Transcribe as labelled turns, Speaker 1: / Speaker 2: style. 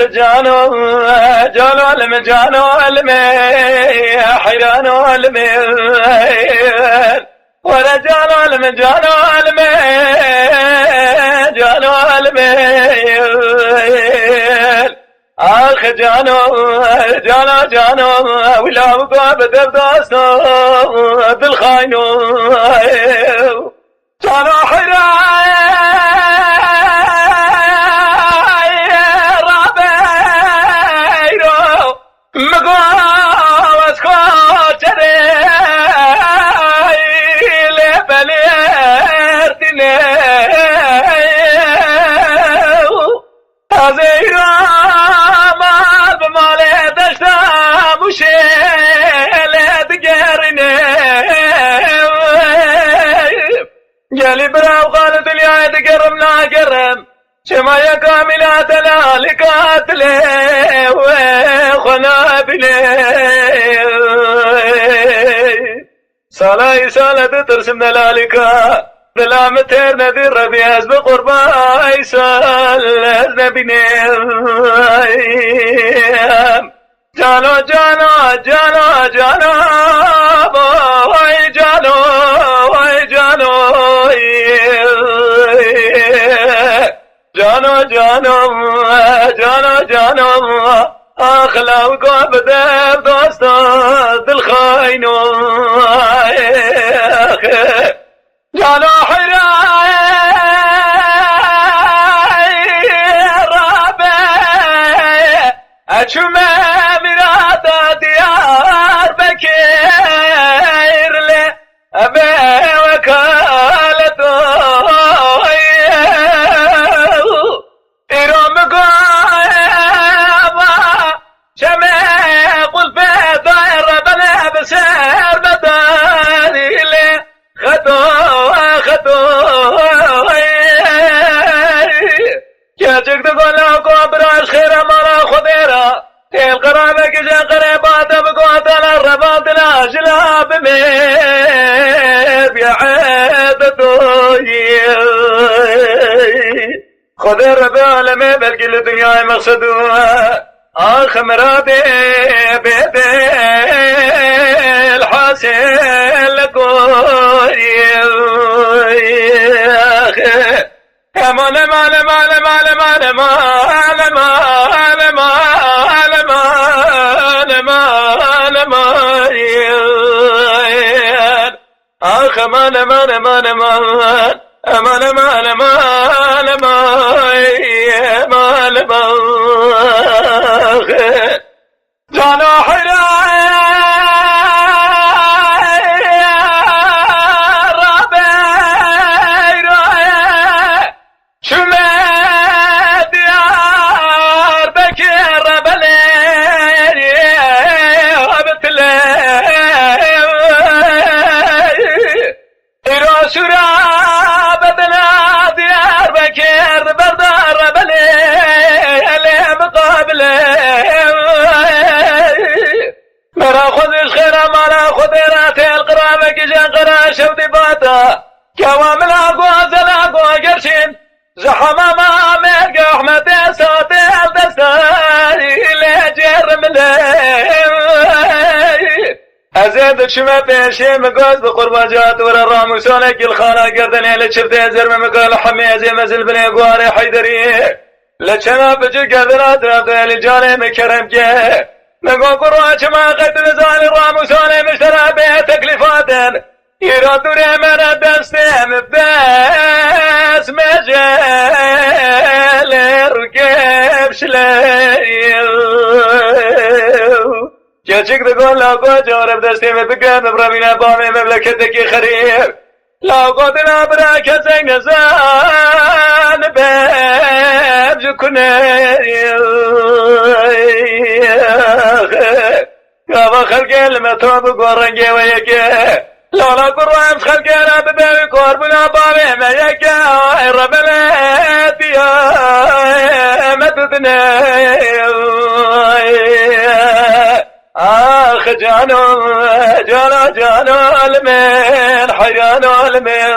Speaker 1: جانو جانو علم جانو علمي حيرانو علمي ولا جانو علم جانو علمي جانو علمي آخ جانو جانو جانو ولا وقاب درداسو بالخاينو جانو قالي براو قالت اليا تقرم لا قرم شمايا كاملات لا لكاتلي وخنا بلي صلاي سالة ترسم ذلالكا بلا متر نذير ربياز بقرباي سال نبيني جانو جانو جانو جانو باي جانو باي جانو جانو جانو جانو جانو أخلاق بدر دوست الخاينو جانو حراي رابي أشمي مرات ديار بكير لي أبي وكالته إرام قايبا شمي قل في دائر بلا بسير بداني لي خطو يا جك تقول لكم براش خير مرا خديرا القرابة كجا قريبات بقوات الرباط لا جلاب ميب يا عيدتو خذ الربا لما بلقي الدنيا مقصدوها آخ مرادي بيدي الحاسن لكوري يا مال مال مال مال مال مال مال مال مال مال مال آخ مال مال مال مال مال مال مال مال مال جانو حراي رابي شمي ديار بكير بليري وبتلي إرو سورا بدنا ديار بكير بردار بلي اللي مقابله مرا خذ الخير مرا خذ راتي القرابة كجا قرا شودي باتا كوامل اقوى زلاقوى قرشين زحمة ما ملقى احمد صوتي الدستاري لجر مليم ازيد شما بيشي مقوز بقربة جات ورا الراموسونك الخانة قردني لشفتي زرمي مقال حمي زي مزل بني قواري حيدري لشما بجي قدرات راتي لجاني مكرم كي نقول قراش ما قد نزال الراموسوني مشترى به تكلفات يردوا من الدستيم بس مجال ركب شليل جاتشك تقول لا قوة جارب دستيم بقام برامينا بامي مملكتك خريب لا قوتنا براك زين زان باب جكنيل كما خلق المتوب قرنجي ويكي لولا قرآن خلق رب بي قربنا بامي ما يكي رب الاتيا مددنا آخ جانو جانو جانو المين حيانو المين